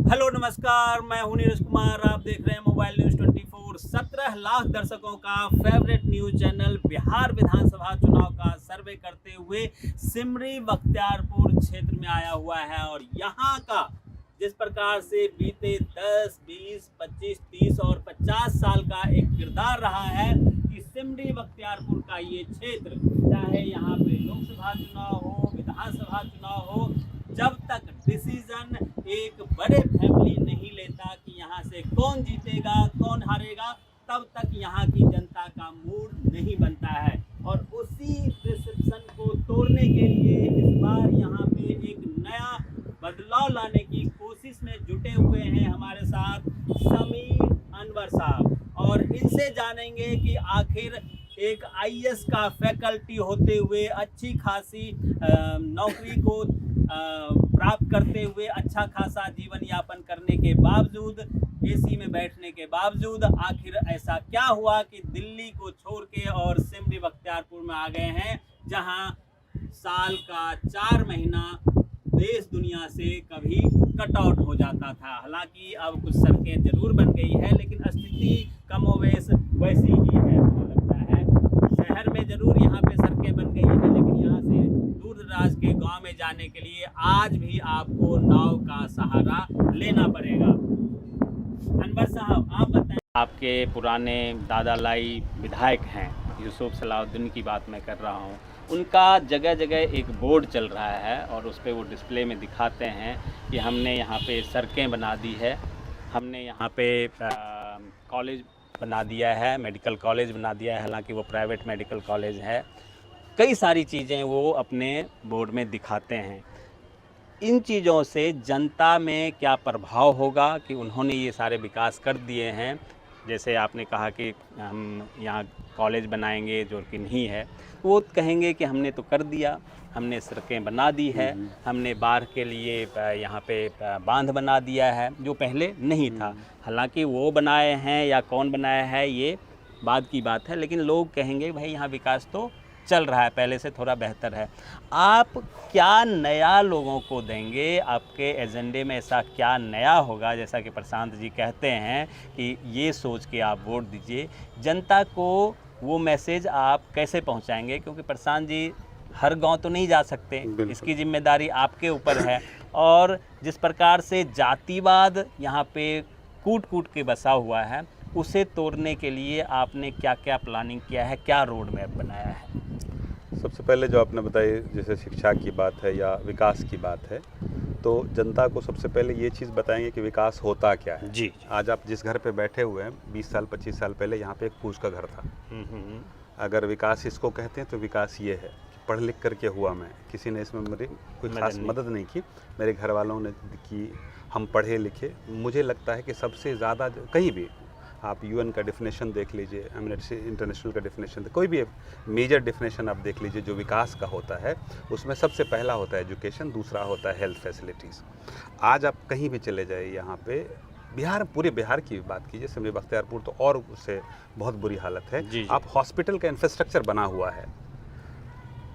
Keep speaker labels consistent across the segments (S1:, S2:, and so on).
S1: Hello नमस्कार, मैं हूं नीरज कुमार। आप देख रहे हैं मोबाइल न्यूज़ 24। 17 लाख दर्शकों का फेवरेट न्यूज़ चैनल बिहार विधानसभा चुनाव का सर्वे करते हुए सिमरी बख्तियारपुर क्षेत्र में आया हुआ है। और यहाँ का जिस प्रकार से बीते 10, 20, 25, 30 और 50 साल का एक किरदार रहा है कि सिमरी बख्तियारपुर का ये क्षेत्र, चाहे यहाँ पे लोकसभा चुनाव हो, विधानसभा चुनाव हो, जब तक डिसीजन एक बड़े फैमिली नहीं लेता कि यहाँ से कौन जीतेगा कौन हारेगा, तब तक यहाँ की जनता का मूड नहीं बनता है। और उसी प्रिस्क्रिप्शन को तोड़ने के लिए इस बार यहाँ पे एक नया बदलाव लाने की कोशिश में जुटे हुए हैं हमारे साथ समीर अनवर साहब। और इनसे जानेंगे कि आखिर एक आईएएस का फैकल्टी होते हुए अच्छी खासी नौकरी को प्राप्त करते हुए अच्छा खासा जीवन यापन करने के बावजूद, एसी में बैठने के बावजूद, आखिर ऐसा क्या हुआ कि दिल्ली को छोड़ के और सिमरी बख्तियारपुर में आ गए हैं, जहां साल का 4 महीना देश दुनिया से कभी कट आउट हो जाता था। हालांकि अब कुछ सड़कें जरूर बन गई है, लेकिन स्थिति कमोवेश वैसी ही है। मुझे लगता है शहर में जरूर यहाँ पे सड़कें बन गई है, लेकिन यहाँ से दूर दराज के गांव में जाने के लिए आज भी आपको नाव का सहारा लेना पड़ेगा। अनवर साहब, आप बताएं। आपके पुराने दादा लाई विधायक हैं, यूसुफ सलाउद्दीन की बात मैं कर रहा हूँ। उनका जगह जगह एक बोर्ड चल रहा है और उस पर वो डिस्प्ले में दिखाते हैं कि हमने यहाँ पे सड़कें बना दी है, हमने यहाँ पे कॉलेज बना दिया है, मेडिकल कॉलेज बना दिया है। हालांकि वो प्राइवेट मेडिकल कॉलेज है। कई सारी चीज़ें वो अपने बोर्ड में दिखाते हैं। इन चीज़ों से जनता में क्या प्रभाव होगा कि उन्होंने ये सारे विकास कर दिए हैं। जैसे आपने कहा कि हम यहाँ कॉलेज बनाएंगे, जो कि नहीं है, वो कहेंगे कि हमने तो कर दिया, हमने सड़कें बना दी है, हमने बाढ़ के लिए यहाँ पे बांध बना दिया है, जो पहले नहीं था। हालांकि वो बनाए हैं या कौन बनाया है ये बाद की बात है, लेकिन लोग कहेंगे भाई यहाँ विकास तो चल रहा है, पहले से थोड़ा बेहतर है। आप क्या नया लोगों को देंगे? आपके एजेंडे में ऐसा क्या नया होगा, जैसा कि प्रशांत जी कहते हैं कि ये सोच के आप वोट दीजिए? जनता को वो मैसेज आप कैसे पहुंचाएंगे? क्योंकि प्रशांत जी हर गांव तो नहीं जा सकते, इसकी जिम्मेदारी आपके ऊपर है। और जिस प्रकार से जातिवाद यहाँ पे कूट कूट के बसा हुआ है, उसे तोड़ने के लिए आपने क्या क्या प्लानिंग किया है, क्या रोड मैप बनाया है?
S2: सबसे पहले जो आपने बताई, जैसे शिक्षा की बात है या विकास की बात है, तो जनता को सबसे पहले ये चीज़ बताएंगे कि विकास होता क्या है।
S1: जी।
S2: आज आप जिस घर पे बैठे हुए हैं, 20 साल 25 साल पहले यहाँ पे एक फूस का घर था। अगर विकास इसको कहते हैं तो विकास ये है कि पढ़ लिख करके हुआ मैं, किसी ने इसमें मेरी कोई खास मदद नहीं की, मेरे घर वालों ने की, हम पढ़े लिखे। मुझे लगता है कि सबसे ज़्यादा कहीं भी आप यूएन का डेफिनेशन देख लीजिए, एमनेस्टी इंटरनेशनल का डेफिनेशन, कोई भी मेजर डेफिनेशन आप देख लीजिए जो विकास का होता है, उसमें सबसे पहला होता है एजुकेशन, दूसरा होता है हेल्थ फैसिलिटीज़। आज आप कहीं भी चले जाइए यहाँ पे, बिहार, पूरे बिहार की बात कीजिए, सिमरी बख्तियारपुर तो और उससे बहुत बुरी हालत है।
S1: जी।
S2: आप हॉस्पिटल का इंफ्रास्ट्रक्चर बना हुआ है,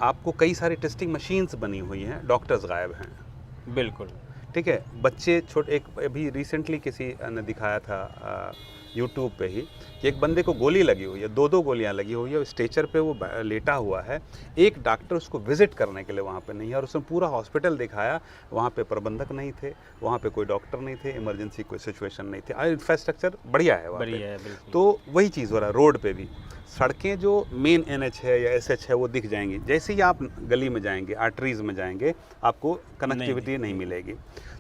S2: आपको कई सारी टेस्टिंग मशीन्स बनी हुई हैं, डॉक्टर्स गायब हैं।
S1: बिल्कुल,
S2: ठीक है। बच्चे छोटे, एक अभी रिसेंटली किसी ने दिखाया था यूट्यूब पे ही कि एक बंदे को गोली लगी हुई है, 2-2 गोलियां लगी हुई है, स्ट्रेचर पे वो लेटा हुआ है। एक डॉक्टर उसको विजिट करने के लिए वहाँ पे नहीं है, और उसने पूरा हॉस्पिटल दिखाया, वहाँ पे प्रबंधक नहीं थे, वहाँ पे कोई डॉक्टर नहीं थे, इमरजेंसी कोई सिचुएशन नहीं थी। इंफ्रास्ट्रक्चर बढ़िया है वहाँ पे। तो वही चीज़ हो रहा है रोड पे भी। सड़कें जो मेन एनएच है या एसएच है वो दिख जाएंगी, जैसे ही आप गली में जाएंगे, आर्टरीज में जाएंगे, आपको कनेक्टिविटी नहीं मिलेगी।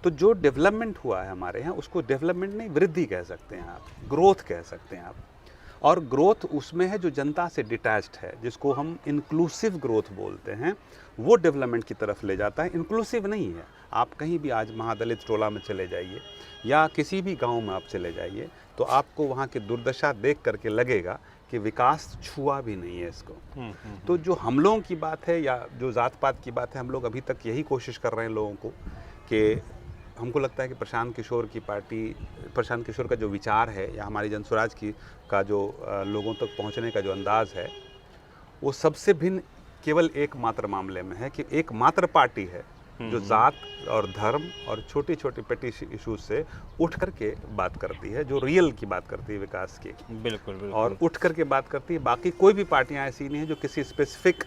S2: तो जो डेवलपमेंट हुआ है हमारे यहाँ, उसको डेवलपमेंट नहीं, वृद्धि कह सकते हैं आप, ग्रोथ कह सकते हैं आप। और ग्रोथ उसमें है जो जनता से डिटैच्ड है, जिसको हम इंक्लूसिव ग्रोथ बोलते हैं, वो डेवलपमेंट की तरफ ले जाता है। इंक्लूसिव नहीं है। आप कहीं भी आज महादलित टोला में चले जाइए या किसी भी गांव में आप चले जाइए, तो आपको वहाँ की दुर्दशा देख करके लगेगा कि विकास छुआ भी नहीं है इसको। तो जो हम लोगों की बात है या जो जात पात की बात है, हम लोग अभी तक यही कोशिश कर रहे हैं लोगों को कि हमको लगता है कि प्रशांत किशोर की पार्टी, प्रशांत किशोर का जो विचार है या हमारी जनसुराज की का जो लोगों तक पहुंचने का जो अंदाज़ है, वो सबसे भिन्न केवल एकमात्र मामले में है कि एकमात्र पार्टी है जो जात और धर्म और छोटे छोटे पेटी इश्यूज से उठ करके बात करती है, जो रियल की बात करती है विकास की।
S1: बिल्कुल बिल्कुल।
S2: और उठ करके बात करती है। बाकी कोई भी पार्टियां ऐसी नहीं है जो किसी स्पेसिफिक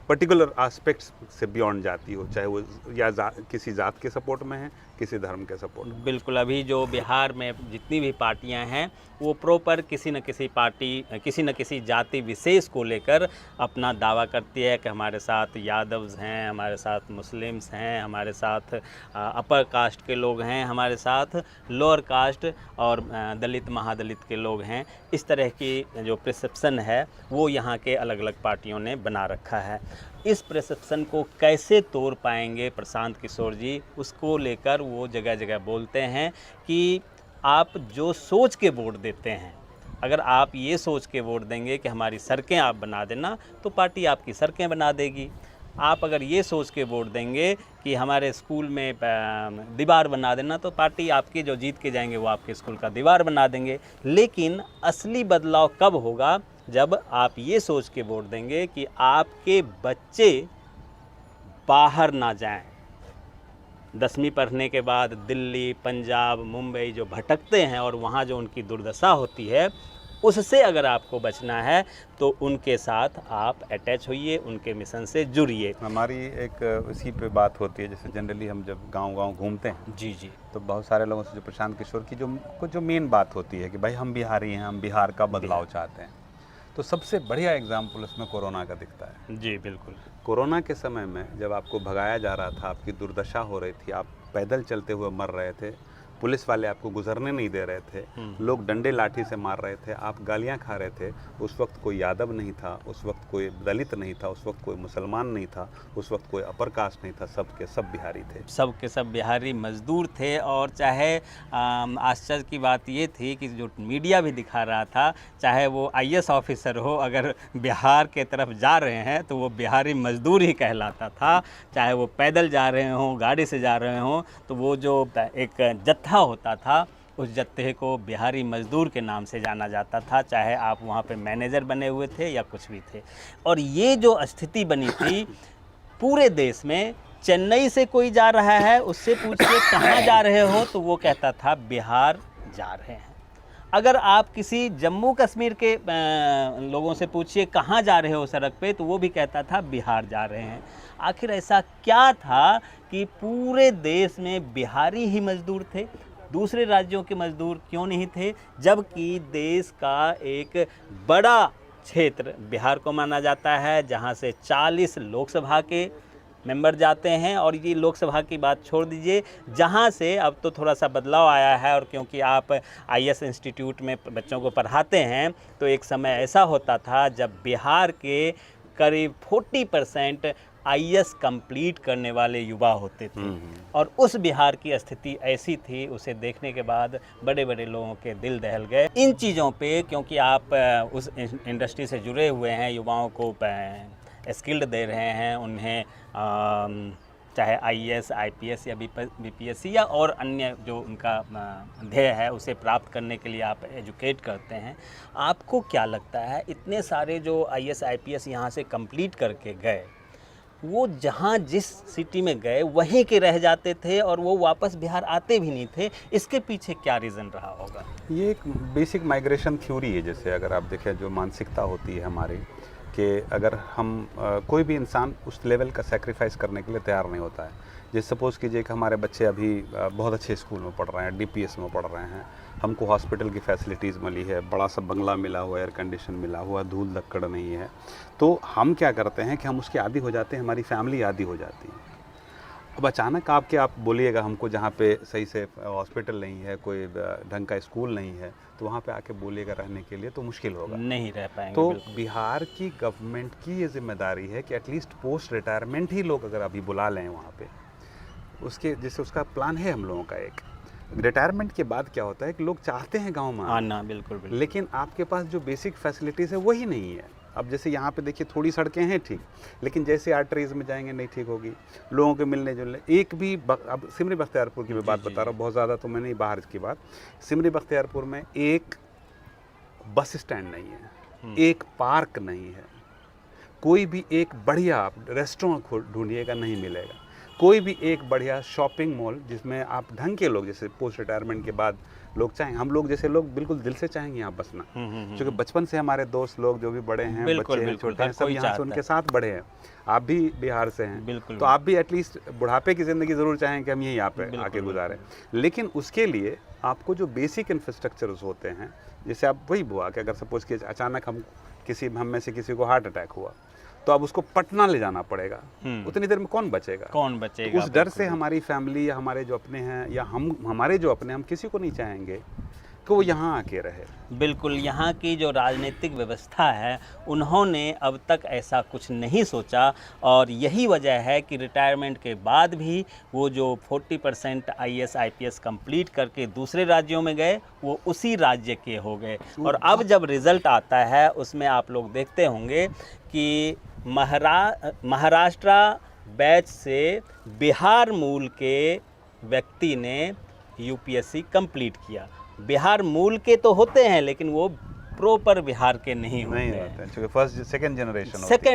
S2: पर्टिकुलर एस्पेक्ट्स से बियॉन्ड जाती हो, चाहे वो या किसी जात के सपोर्ट में है, किसी धर्म के सपोर्ट में।
S1: बिल्कुल, अभी जो बिहार में जितनी भी पार्टियां हैं वो प्रॉपर किसी न किसी पार्टी, किसी न किसी जाति विशेष को लेकर अपना दावा करती है कि हमारे साथ यादव्स हैं, हमारे साथ मुस्लिम्स हैं, हमारे साथ अपर कास्ट के लोग हैं, हमारे साथ लोअर कास्ट और दलित महादलित के लोग हैं। इस तरह की जो परसेप्शन है वो यहाँ के अलग अलग पार्टियों ने बना रखा है। इस परसेप्शन को कैसे तोड़ पाएंगे प्रशांत किशोर जी, उसको लेकर वो जगह जगह बोलते हैं कि आप जो सोच के वोट देते हैं, अगर आप ये सोच के वोट देंगे कि हमारी सड़कें आप बना देना, तो पार्टी आपकी सड़कें बना देगी। आप अगर ये सोच के वोट देंगे कि हमारे स्कूल में दीवार बना देना, तो पार्टी आपकी जो जीत के जाएंगे वो आपके स्कूल का दीवार बना देंगे। लेकिन असली बदलाव कब होगा? जब आप ये सोच के वोट देंगे कि आपके बच्चे बाहर ना जाएं। 10वीं पढ़ने के बाद दिल्ली, पंजाब, मुंबई जो भटकते हैं और वहाँ जो उनकी दुर्दशा होती है, उससे अगर आपको बचना है तो उनके साथ आप अटैच होइए, उनके मिशन से जुड़िए।
S2: हमारी एक इसी पे बात होती है, जैसे जनरली हम जब गांव-गांव घूमते हैं
S1: जी जी,
S2: तो बहुत सारे लोगों से जो प्रशांत किशोर की जो मेन बात होती है कि भाई हम बिहारी हैं, हम बिहार का बदलाव चाहते हैं। तो सबसे बढ़िया एग्जाम्पल उसमें कोरोना का दिखता है।
S1: जी बिल्कुल।
S2: कोरोना के समय में जब आपको भगाया जा रहा था, आपकी दुर्दशा हो रही थी, आप पैदल चलते हुए मर रहे थे, पुलिस वाले आपको गुजरने नहीं दे रहे थे, लोग डंडे लाठी से मार रहे थे, आप गालियां खा रहे थे। उस वक्त कोई यादव नहीं था, उस वक्त कोई दलित नहीं था, उस वक्त कोई मुसलमान नहीं था, उस वक्त कोई अपर कास्ट नहीं था, सब के सब बिहारी थे,
S1: सब के सब बिहारी मजदूर थे। और चाहे आश्चर्य की बात ये थी कि जो मीडिया भी दिखा रहा था, चाहे वो IAS ऑफिसर हो, अगर बिहार के तरफ जा रहे हैं तो वो बिहारी मजदूर ही कहलाता था। चाहे वो पैदल जा रहे हों, गाड़ी से जा रहे हों, तो वो जो एक जत्था होता था, उस जत्थे को बिहारी मजदूर के नाम से जाना जाता था, चाहे आप वहाँ पे मैनेजर बने हुए थे या कुछ भी थे। और ये जो स्थिति बनी थी पूरे देश में, चेन्नई से कोई जा रहा है, उससे पूछिए कहाँ जा रहे हो, तो वो कहता था बिहार जा रहे हैं। अगर आप किसी जम्मू कश्मीर के लोगों से पूछिए कहाँ जा रहे हो सड़क पे, तो वो भी कहता था बिहार जा रहे हैं। आखिर ऐसा क्या था कि पूरे देश में बिहारी ही मजदूर थे, दूसरे राज्यों के मजदूर क्यों नहीं थे? जबकि देश का एक बड़ा क्षेत्र बिहार को माना जाता है, जहाँ से 40 लोकसभा के मेंबर जाते हैं। और ये लोकसभा की बात छोड़ दीजिए, जहाँ से अब तो थोड़ा सा बदलाव आया है, और क्योंकि आप IAS इंस्टीट्यूट में बच्चों को पढ़ाते हैं, तो एक समय ऐसा होता था जब बिहार के करीब 40% IAS कंप्लीट करने वाले युवा होते थे। और उस बिहार की स्थिति ऐसी थी, उसे देखने के बाद बड़े बड़े लोगों के दिल दहल गए। इन चीज़ों पे, क्योंकि आप उस इंडस्ट्री से जुड़े हुए हैं, युवाओं को स्किल्ड दे रहे हैं, उन्हें चाहे IAS, IPS या BPSC या और अन्य जो उनका ध्येय है उसे प्राप्त करने के लिए आप एजुकेट करते हैं। आपको क्या लगता है, इतने सारे जो IAS, IPS यहाँ से कंप्लीट करके गए, वो जहाँ जिस सिटी में गए वहीं के रह जाते थे और वो वापस बिहार आते भी नहीं थे? इसके पीछे क्या रीज़न रहा होगा?
S2: ये एक बेसिक माइग्रेशन थ्योरी है। जैसे अगर आप देखें, जो मानसिकता होती है हमारी, कि अगर हम कोई भी इंसान उस लेवल का सेक्रीफाइस करने के लिए तैयार नहीं होता है। जैसे सपोज़ कीजिए कि हमारे बच्चे अभी बहुत अच्छे स्कूल में पढ़ रहे हैं, DPS में पढ़ रहे हैं, हमको हॉस्पिटल की फैसिलिटीज़ मिली है, बड़ा सा बंगला मिला हुआ, एयर कंडीशन मिला हुआ, धूल धक्कड़ नहीं है, तो हम क्या करते हैं कि हम उसके आदी हो जाते हैं, हमारी फैमिली आदी हो जाती है। अब अचानक आप बोलिएगा हमको जहाँ पे सही से हॉस्पिटल नहीं है, कोई ढंग का स्कूल नहीं है, तो वहाँ पे आके बोलिएगा रहने के लिए, तो मुश्किल होगा,
S1: नहीं रह पाएंगे।
S2: तो बिहार की गवर्नमेंट की ये जिम्मेदारी है कि एटलीस्ट पोस्ट रिटायरमेंट ही लोग अगर अभी बुला लें वहाँ पे, उसके जैसे उसका प्लान है हम लोगों का। एक रिटायरमेंट के बाद क्या होता है कि लोग चाहते हैं गाँव में
S1: आना, बिल्कुल बिल्कुल,
S2: लेकिन आपके पास जो बेसिक फैसिलिटीज़ है वही नहीं है। अब जैसे यहाँ पे देखिए थोड़ी सड़कें हैं ठीक, लेकिन जैसे आर्टरीज में जाएंगे नहीं ठीक होगी, लोगों के मिलने जुलने। एक भी अब सिमरी बख्तियारपुर की मैं बात बता रहा हूँ, बहुत ज़्यादा तो मैं नहीं बाहर की बात। सिमरी बख्तियारपुर में एक बस स्टैंड नहीं है, एक पार्क नहीं है, कोई भी एक बढ़िया रेस्टोरेंट ढूंढिएगा नहीं मिलेगा, कोई भी एक बढ़िया शॉपिंग मॉल जिसमें आप ढंग के लोग, जैसे पोस्ट रिटायरमेंट के बाद लोग चाहेंगे, हम लोग जैसे लोग बिल्कुल दिल से चाहेंगे यहाँ बसना, क्योंकि बचपन से हमारे दोस्त लोग जो भी बड़े हैं, बच्चे हैं, छोटे हैं, सब यहाँ से उनके साथ बड़े हैं। आप भी बिहार से हैं, तो आप भी एटलीस्ट बुढ़ापे की ज़िंदगी ज़रूर चाहेंगे कि हम यहीं यहाँ पे आके गुजारें। लेकिन उसके लिए आपको जो बेसिक इंफ्रास्ट्रक्चर्स होते हैं, जैसे आप वही हुआ कि अगर सपोज कि अचानक हम में से किसी को हार्ट अटैक हुआ, तो अब उसको पटना ले जाना पड़ेगा, उतनी देर में कौन बचेगा?
S1: तो
S2: उस डर से हमारी फैमिली या हमारे जो अपने हैं या हमारे जो अपने, हम किसी को नहीं चाहेंगे कि वो यहाँ आके रहे।
S1: बिल्कुल, यहाँ की जो राजनीतिक व्यवस्था है उन्होंने अब तक ऐसा कुछ नहीं सोचा, और यही वजह है कि रिटायरमेंट के बाद भी वो जो 40% IAS IPS कंप्लीट करके दूसरे राज्यों में गए, वो उसी राज्य के हो गए। और अब जब रिज़ल्ट आता है उसमें आप लोग देखते होंगे कि महाराष्ट्र बैच से बिहार मूल के व्यक्ति ने UPSC कंप्लीट किया। बिहार मूल के तो होते हैं लेकिन वो प्रॉपर बिहार के नहीं होते हैं,
S2: क्योंकि फर्स्ट सेकंड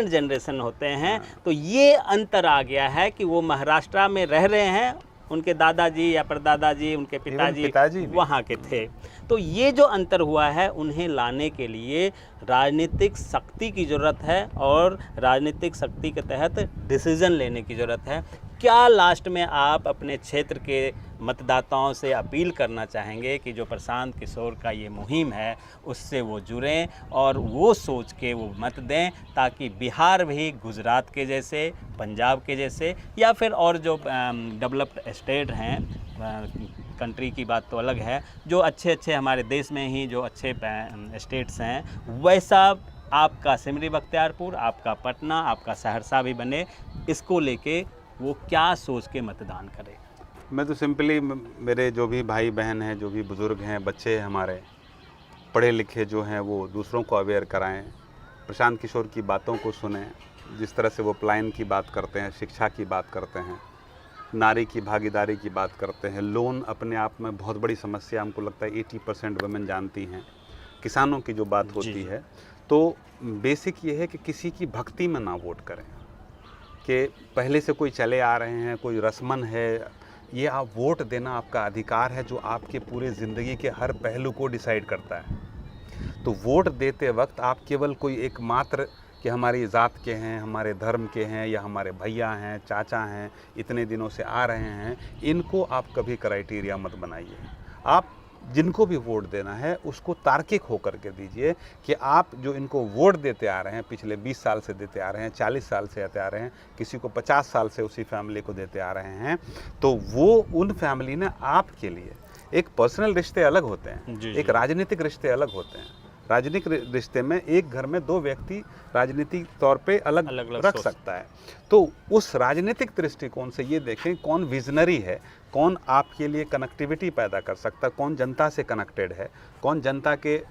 S2: जनरेशन
S1: होते हैं। तो ये अंतर आ गया है कि वो महाराष्ट्र में रह रहे हैं, उनके दादाजी या परदादाजी, उनके पिताजी वहाँ के थे। तो ये जो अंतर हुआ है, उन्हें लाने के लिए राजनीतिक शक्ति की ज़रूरत है, और राजनीतिक शक्ति के तहत डिसीज़न लेने की ज़रूरत है। क्या लास्ट में आप अपने क्षेत्र के मतदाताओं से अपील करना चाहेंगे कि जो प्रशांत किशोर का ये मुहिम है उससे वो जुड़ें और वो सोच के वो मत दें, ताकि बिहार भी गुजरात के जैसे, पंजाब के जैसे, या फिर और जो डेवलप्ड स्टेट हैं, कंट्री की बात तो अलग है, जो अच्छे हमारे देश में ही जो अच्छे स्टेट्स हैं, वैसा आपका सिमरी बख्तियारपुर, आपका पटना, आपका सहरसा भी बने। इसको लेके वो क्या सोच के मतदान करें?
S2: मैं तो सिंपली, मेरे जो भी भाई बहन हैं, जो भी बुज़ुर्ग हैं, बच्चे हैं हमारे, पढ़े लिखे जो हैं, वो दूसरों को अवेयर कराएं, प्रशांत किशोर की बातों को सुनें, जिस तरह से वो पलायन की बात करते हैं, शिक्षा की बात करते हैं, नारी की भागीदारी की बात करते हैं। लोन अपने आप में बहुत बड़ी समस्या, हमको लगता है 80% वुमेन जानती हैं। किसानों की जो बात होती है, तो बेसिक ये है कि किसी की भक्ति में ना वोट करें, कि पहले से कोई चले आ रहे हैं, कोई रस्मन है, ये आप वोट देना आपका अधिकार है, जो आपके पूरे ज़िंदगी के हर पहलू को डिसाइड करता है। तो वोट देते वक्त आप केवल कोई एक मात्र कि हमारी ज़ात के हैं, हमारे धर्म के हैं, या हमारे भैया हैं, चाचा हैं, इतने दिनों से आ रहे हैं, इनको आप कभी क्राइटेरिया मत बनाइए। आप जिनको भी वोट देना है उसको तार्किक होकर के दीजिए कि आप जो इनको वोट देते आ रहे हैं, पिछले 20 साल से देते आ रहे हैं, 40 साल से देते आ रहे हैं, किसी को 50 साल से उसी फैमिली को देते आ रहे हैं, तो वो उन फैमिली ने आपके लिए, एक पर्सनल रिश्ते अलग होते हैं, एक राजनीतिक रिश्ते अलग होते हैं। राजनीतिक रिश्ते में एक घर में 2 व्यक्ति राजनीतिक तौर पे अलग रख सकता है। तो उस राजनीतिक दृष्टिकोण से ये देखें कौन विजनरी है, कौन आपके लिए कनेक्टिविटी पैदा कर सकता है, कौन जनता से कनेक्टेड है, कौन जनता के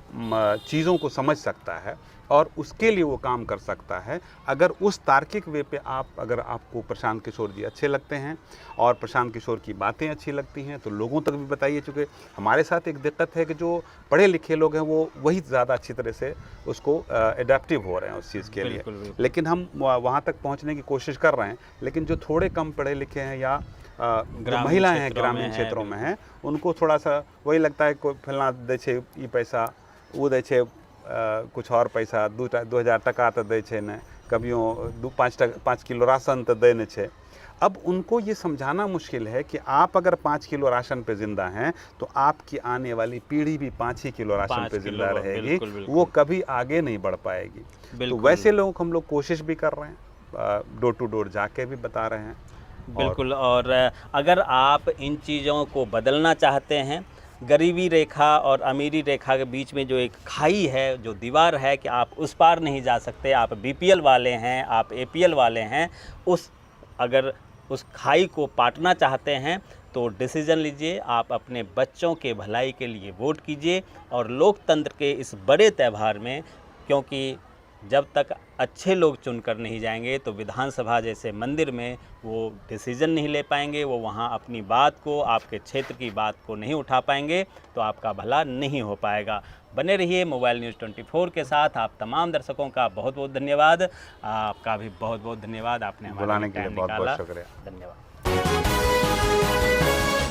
S2: चीज़ों को समझ सकता है और उसके लिए वो काम कर सकता है। अगर उस तार्किक वे पे अगर आपको प्रशांत किशोर जी अच्छे लगते हैं और प्रशांत किशोर की बातें अच्छी लगती हैं, तो लोगों तक भी बताइए। चूँकि हमारे साथ एक दिक्कत है कि जो पढ़े लिखे लोग हैं वो वही ज़्यादा अच्छी तरह से उसको एडेप्टिव हो रहे हैं उस चीज़ के लिए, लेकिन हम वहाँ तक पहुँचने की कोशिश कर रहे हैं। लेकिन जो थोड़े कम पढ़े लिखे हैं या जो महिलाएं हैं ग्रामीण क्षेत्रों में हैं, उनको थोड़ा सा वही लगता है कोई फलना दै छे ई पैसा, वो दै छे कुछ और पैसा, 2000 टका तो दै छे ने, कभियो 5 किलो राशन तो दै ने छे। अब उनको ये समझाना मुश्किल है कि आप अगर 5 किलो राशन पे जिंदा हैं तो आपकी आने वाली पीढ़ी भी 5 ही किलो राशन पे जिंदा रहेगी, वो कभी आगे नहीं बढ़ पाएगी। तो वैसे लोग हम लोग कोशिश भी कर रहे हैं, डोर टू डोर जाके भी बता रहे हैं।
S1: बिल्कुल। और अगर आप इन चीज़ों को बदलना चाहते हैं, गरीबी रेखा और अमीरी रेखा के बीच में जो एक खाई है, जो दीवार है कि आप उस पार नहीं जा सकते, आप BPL वाले हैं, आप APL वाले हैं, अगर उस खाई को पाटना चाहते हैं तो डिसीज़न लीजिए, आप अपने बच्चों के भलाई के लिए वोट कीजिए। और लोकतंत्र के इस बड़े त्यौहार में, क्योंकि जब तक अच्छे लोग चुनकर नहीं जाएंगे तो विधानसभा जैसे मंदिर में वो डिसीजन नहीं ले पाएंगे, वो वहाँ अपनी बात को, आपके क्षेत्र की बात को नहीं उठा पाएंगे, तो आपका भला नहीं हो पाएगा। बने रहिए मोबाइल न्यूज़ 24 के साथ। आप तमाम दर्शकों का बहुत बहुत धन्यवाद। आपका भी बहुत बहुत धन्यवाद, आपने हमारे
S2: बुलाने के लिए
S1: टाइम
S2: बहुत
S1: निकाला।
S2: बहुत शुक्रिया।
S1: धन्यवाद।